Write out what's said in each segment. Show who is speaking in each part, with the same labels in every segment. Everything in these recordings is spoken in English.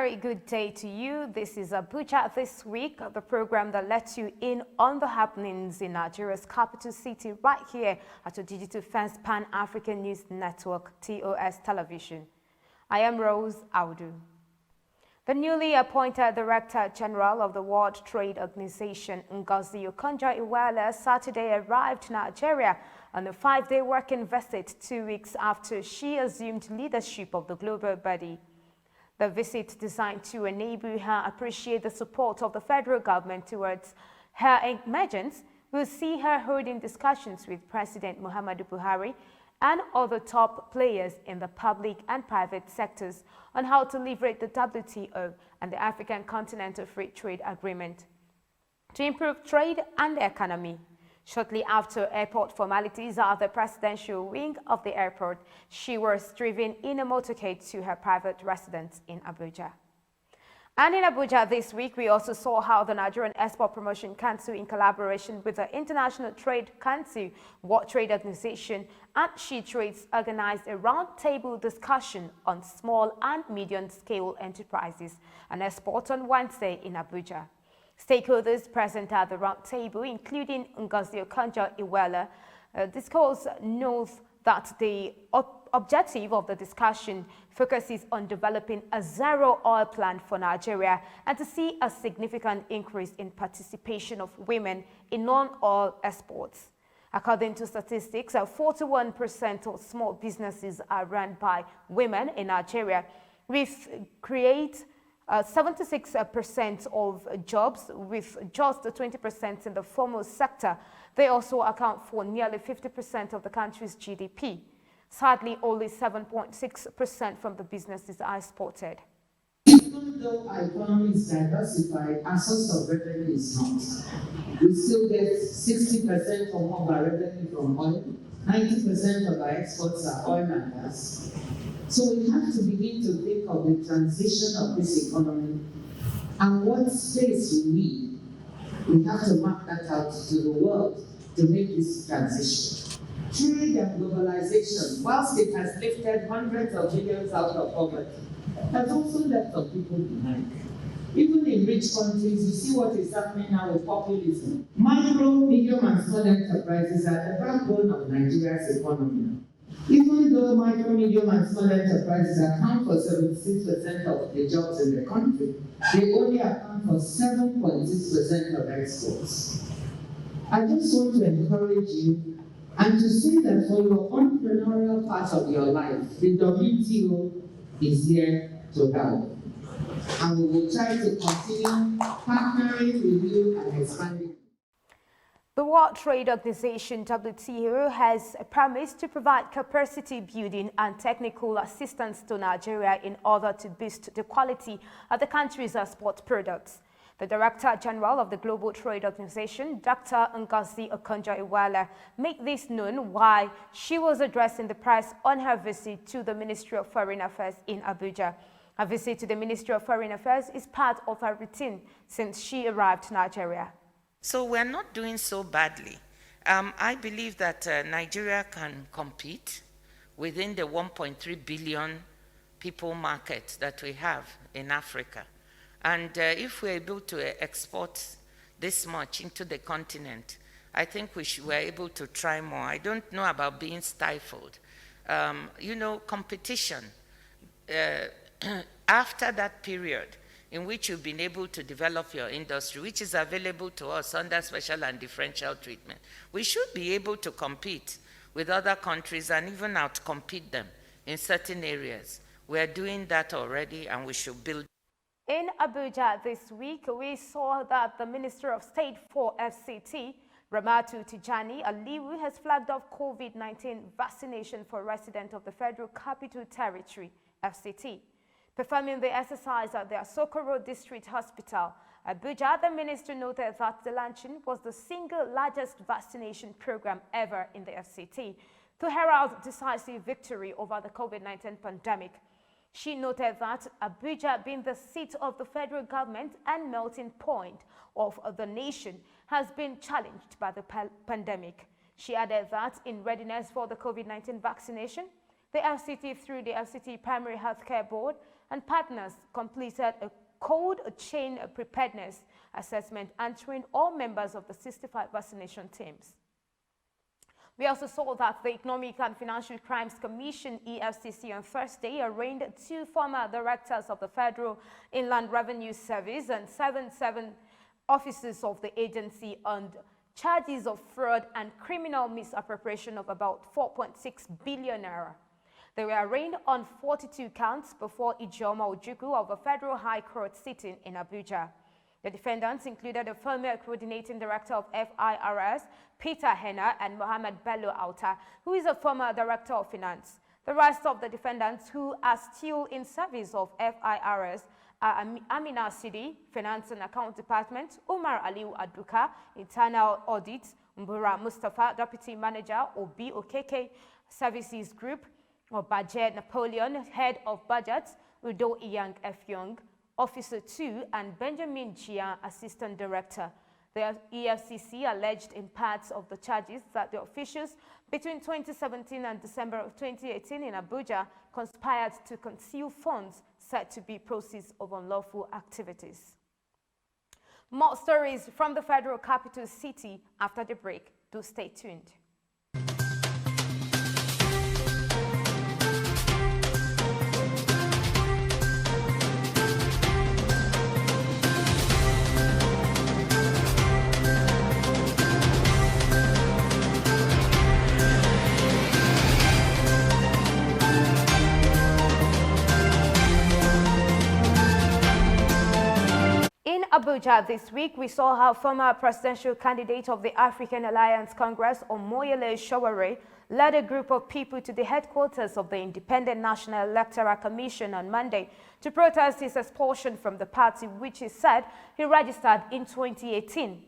Speaker 1: very good day to you. This is Abuja This Week, the program that lets you in on the happenings in Nigeria's capital city right here at the Digital First Pan-African News Network, TOS Television. I am Rose Audu. The newly appointed Director General of the World Trade Organization, Ngozi Okonjo-Iweala, Saturday arrived to Nigeria on a 5-day working visit 2 weeks after she assumed leadership of the global body. The visit designed to enable her appreciate the support of the federal government towards her emergence will see her holding discussions with President Muhammadu Buhari and other top players in the public and private sectors on how to leverage the WTO and the African Continental Free Trade Agreement to improve trade and the economy. Shortly after airport formalities at the presidential wing of the airport, she was driven in a motorcade to her private residence in Abuja. And in Abuja this week, we also saw how the Nigerian Export Promotion Council, in collaboration with the International Trade Council, World Trade Organization, and She Trades, organized a roundtable discussion on small and medium-scale enterprises and export on Wednesday in Abuja. Stakeholders present at the roundtable, including Ngozi Okonjo-Iweala, discussed notes that the objective of the discussion focuses on developing a zero-oil plan for Nigeria and to see a significant increase in participation of women in non-oil exports. According to statistics, 41% of small businesses are run by women in Nigeria, which create 76% of jobs, with just 20% in the formal sector. They also account for nearly 50% of the country's GDP. Sadly, only 7.6% from the businesses are exported.
Speaker 2: Even though our economy is diversified, our source of revenue is not. We still get 60% or more of our revenue from oil, 90% of our exports are oil and gas. So we have to begin to think of the transition of this economy and what space we need. We have to map that out to the world to make this transition. Trade and globalization, whilst it has lifted hundreds of millions out of poverty, has also left some people behind. Even in rich countries, you see what is happening now with populism. Micro, medium, and small enterprises are the backbone of Nigeria's economy. Even though micro, medium, and small enterprises account for 76% of the jobs in the country, they only account for 7.6% of exports. I just want to encourage you and to say that for your entrepreneurial part of your life, the WTO is here to help. And we will try to continue partnering with you and expanding.
Speaker 1: The World Trade Organization, WTO, has promised to provide capacity building and technical assistance to Nigeria in order to boost the quality of the country's export products. The Director General of the Global Trade Organization, Dr. Ngozi Okonjo-Iweala, made this known while she was addressing the press on her visit to the Ministry of Foreign Affairs in Abuja. Her visit to the Ministry of Foreign Affairs is part of her routine since she arrived to Nigeria.
Speaker 3: So we're not doing so badly. I believe that Nigeria can compete within the 1.3 billion people market that we have in Africa. And if we're able to export this much into the continent, I think we're able to try more. I don't know about being stifled. Competition, after that period, in which you've been able to develop your industry, which is available to us under special and differential treatment. We should be able to compete with other countries and even outcompete them in certain areas. We're doing that already, and we should build.
Speaker 1: In Abuja this week, we saw that the Minister of State for FCT, Ramatu Tijani Aliyu, has flagged off COVID-19 vaccination for residents of the Federal Capital Territory, FCT. Performing the exercise at the Asokoro District Hospital, Abuja, the minister noted that the launching was the single largest vaccination program ever in the FCT to herald decisive victory over the COVID-19 pandemic. She noted that Abuja, being the seat of the federal government and melting point of the nation, has been challenged by the pandemic. She added that in readiness for the COVID-19 vaccination, the FCT, through the FCT Primary Healthcare Board, and partners completed a cold chain preparedness assessment and trained all members of the 65 vaccination teams. We also saw that the Economic and Financial Crimes Commission, EFCC, on Thursday arraigned 2 former directors of the Federal Inland Revenue Service and 7 officers of the agency on charges of fraud and criminal misappropriation of about 4.6 billion naira. They were arraigned on 42 counts before Ijeoma Ojukwu of the Federal High Court sitting in Abuja. The defendants included the former coordinating director of FIRS, Peter Henna, and Mohammed Bello Auta, who is a former director of finance. The rest of the defendants who are still in service of FIRS are Amina Sidi, Finance and Account Department, Umar Aliu Aduka, Internal Audit, Mbura Mustafa, Deputy Manager, Obi Okeke Services Group, Obaje Napoleon, Head of Budget, Udo Iyang F. Young, Officer 2, and Benjamin Jian, Assistant Director. The EFCC alleged in parts of the charges that the officials between 2017 and December of 2018 in Abuja conspired to conceal funds said to be proceeds of unlawful activities. More stories from the Federal Capital City after the break. Do stay tuned. Abuja this week, we saw how former presidential candidate of the African Alliance Congress, Omoyele Sowore, led a group of people to the headquarters of the Independent National Electoral Commission on Monday to protest his expulsion from the party, which he said he registered in 2018.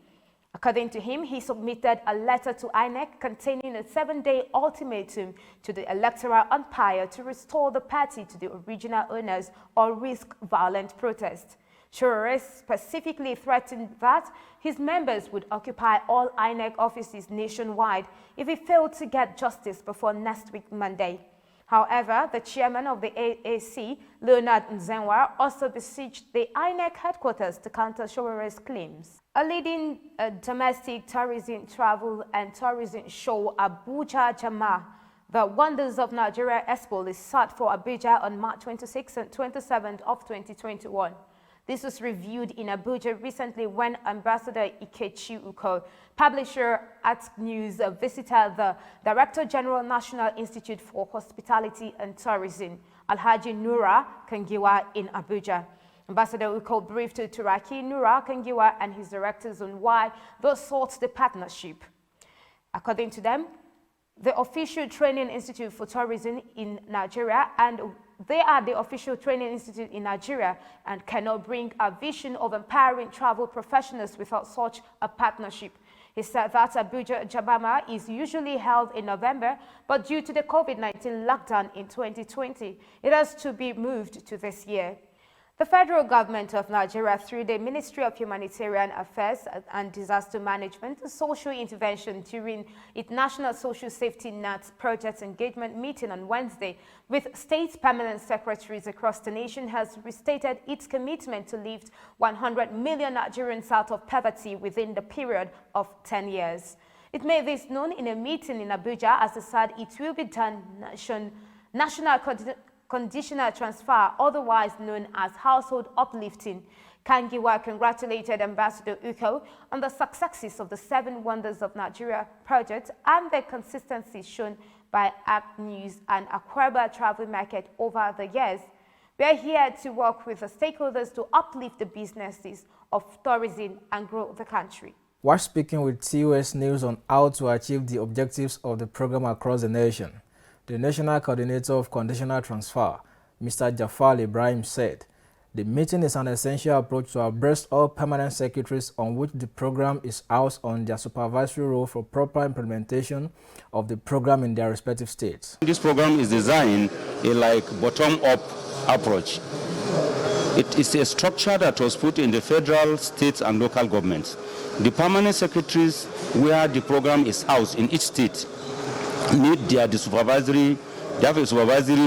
Speaker 1: According to him, he submitted a letter to INEC containing a 7-day ultimatum to the electoral umpire to restore the party to the original owners or risk violent protest. Sowore specifically threatened that his members would occupy all INEC offices nationwide if he failed to get justice before next week Monday. However, the chairman of the AAC, Leonard Nzenwa, also besieged the INEC headquarters to counter Sowore's claims. A leading domestic tourism, travel and tourism show, Abuja Jama, the Wonders of Nigeria Expo, is set for Abuja on March 26th and 27th of 2021. This was reviewed in Abuja recently when Ambassador Ikechi Uko, publisher at News, visited the Director General National Institute for Hospitality and Tourism, Alhaji Nura Kangiwa, in Abuja. Ambassador Uko briefed Turaki Nura Kangiwa and his directors on why they sought the partnership. According to them, the official training institute for tourism in Nigeria, and they are the official training institute in Nigeria and cannot bring a vision of empowering travel professionals without such a partnership. He said that Abuja Jabama is usually held in November, but due to the COVID-19 lockdown in 2020, it has to be moved to this year. The federal government of Nigeria, through the Ministry of Humanitarian Affairs and Disaster Management and Social Intervention during its National Social Safety Net Project Engagement meeting on Wednesday with state permanent secretaries across the nation, has restated its commitment to lift 100 million Nigerians out of poverty within the period of 10 years. It made this known in a meeting in Abuja as it said it will be done national conditional transfer, otherwise known as household uplifting. Kangiwa congratulated Ambassador Uko on the successes of the 7 Wonders of Nigeria project and the consistency shown by Act News and Akwaba Travel Market over the years. We are here to work with the stakeholders to uplift the businesses of tourism and grow the country.
Speaker 4: While speaking with TOS News on how to achieve the objectives of the program across the nation, the National Coordinator of Conditional Transfer, Mr. Jafar Ibrahim, said the meeting is an essential approach to abreast all permanent secretaries on which the program is housed on their supervisory role for proper implementation of the program in their respective states.
Speaker 5: This program is designed like bottom-up approach. It is a structure that was put in the federal, states, and local governments. The permanent secretaries, where the program is housed in each state, they have a supervisory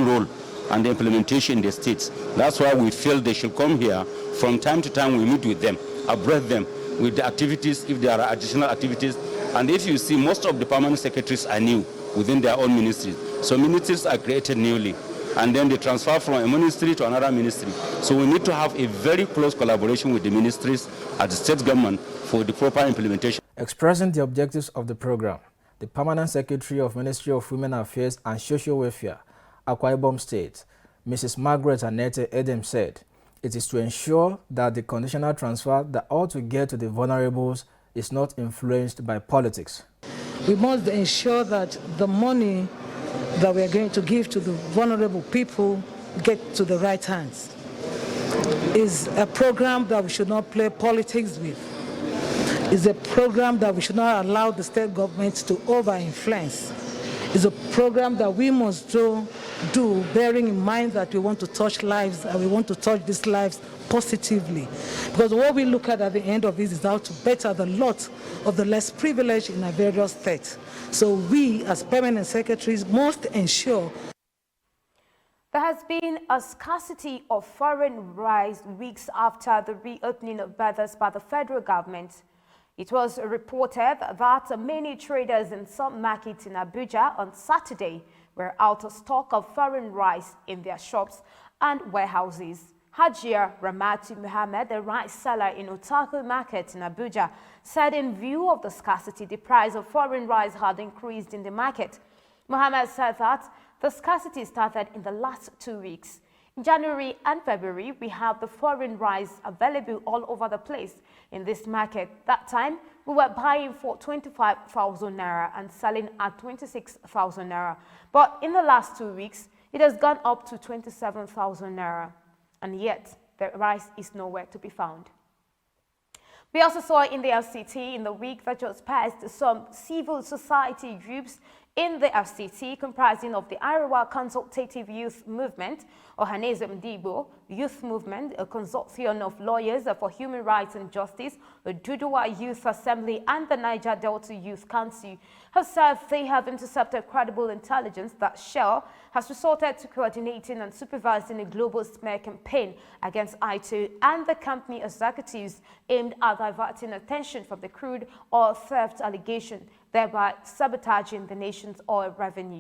Speaker 5: role and the implementation in the states. That's why we feel they should come here. From time to time, we meet with them, abreast them with the activities, if there are additional activities. And if you see, most of the permanent secretaries are new within their own ministries. So ministries are created newly, and then they transfer from a ministry to another ministry. So we need to have a very close collaboration with the ministries at the state government for the proper implementation.
Speaker 4: Expressing the objectives of the program, the Permanent Secretary of Ministry of Women Affairs and Social Welfare, Akwa Ibom State, Mrs. Margaret Annette Edem said, it is to ensure that the conditional transfer that ought to get to the vulnerables is not influenced by politics.
Speaker 6: We must ensure that the money that we are going to give to the vulnerable people get to the right hands. It's a program that we should not play politics with. It's a program that we should not allow the state governments to over-influence. It's a program that we must do bearing in mind that we want to touch lives and we want to touch these lives positively. Because what we look at the end of this is how to better the lot of the less privileged in our various states. So we, as permanent secretaries, must ensure.
Speaker 1: There has been a scarcity of foreign rice weeks after the reopening of borders by the federal government. It was reported that many traders in some markets in Abuja on Saturday were out of stock of foreign rice in their shops and warehouses. Hajia Ramati Muhammad, the rice seller in Otaku Market in Abuja, said in view of the scarcity, the price of foreign rice had increased in the market. Muhammad said that the scarcity started in the last 2 weeks. In January and February, we have the foreign rice available all over the place in this market. That time, we were buying for 25,000 naira and selling at 26,000 naira. But in the last 2 weeks, it has gone up to 27,000 naira. And yet, the rice is nowhere to be found. We also saw in the FCT in the week that just passed some civil society groups in the FCT comprising of the Arewa Consultative Youth Movement, Ohaneze Mdibo Youth Movement, a consortium of lawyers for human rights and justice, the Duduwa Youth Assembly and the Niger Delta Youth Council have said they have intercepted credible intelligence that Shell has resorted to coordinating and supervising a global smear campaign against ITO and the company executives aimed at diverting attention from the crude oil theft allegation, thereby sabotaging the nation's oil revenue.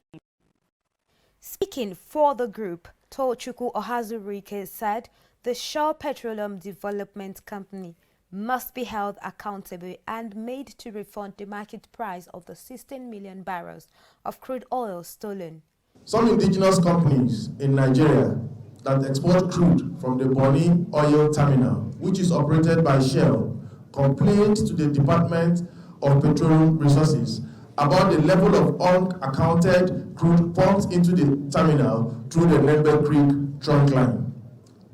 Speaker 1: Speaking for the group, Tochukwu Ohazurike said the Shell Petroleum Development Company must be held accountable and made to refund the market price of the 16 million barrels of crude oil stolen.
Speaker 7: Some indigenous companies in Nigeria that export crude from the Bonny Oil Terminal, which is operated by Shell, complained to the Department of Petroleum Resources about the level of unaccounted crude pumped into the terminal through the Nembe Creek trunk line.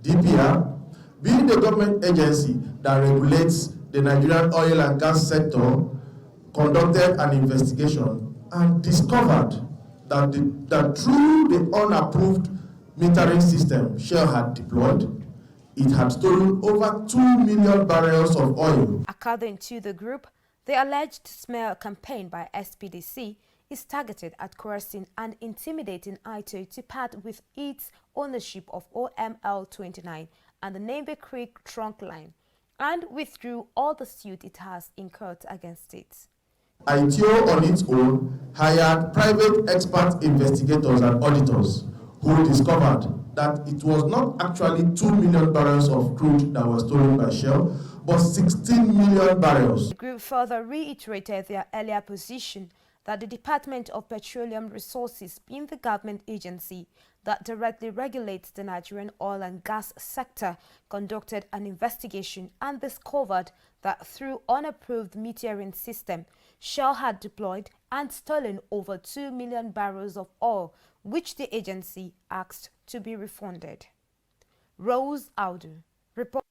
Speaker 7: DPR, being the government agency that regulates the Nigerian oil and gas sector, conducted an investigation and discovered that through the unapproved metering system Shell had deployed, it had stolen over 2 million barrels of oil.
Speaker 1: According to the group, the alleged smear campaign by SPDC is targeted at coercing and intimidating ITO to part with its ownership of OML 29 and the Nembe Creek trunk line, and withdrew all the suit it has incurred against it.
Speaker 7: ITO on its own hired private expert investigators and auditors who discovered that it was not actually 2 million barrels of crude that was stolen by Shell, but 16 million barrels.
Speaker 1: The group further reiterated their earlier position that the Department of Petroleum Resources, being the government agency that directly regulates the Nigerian oil and gas sector, conducted an investigation and discovered that through unapproved metering system, Shell had deployed and stolen over 2 million barrels of oil, which the agency asked to be refunded. Rose Audu, report.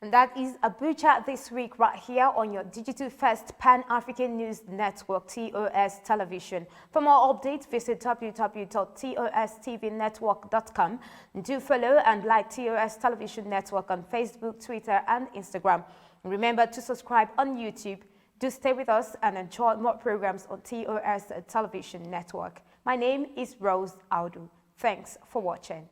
Speaker 1: And that is Abuja This Week right here on your digital first Pan-African News Network, TOS Television. For more updates, visit www.tostvnetwork.com. Do follow and like TOS Television Network on Facebook, Twitter, and Instagram. And remember to subscribe on YouTube. Do stay with us and enjoy more programs on TOS Television Network. My name is Rose Audu. Thanks for watching.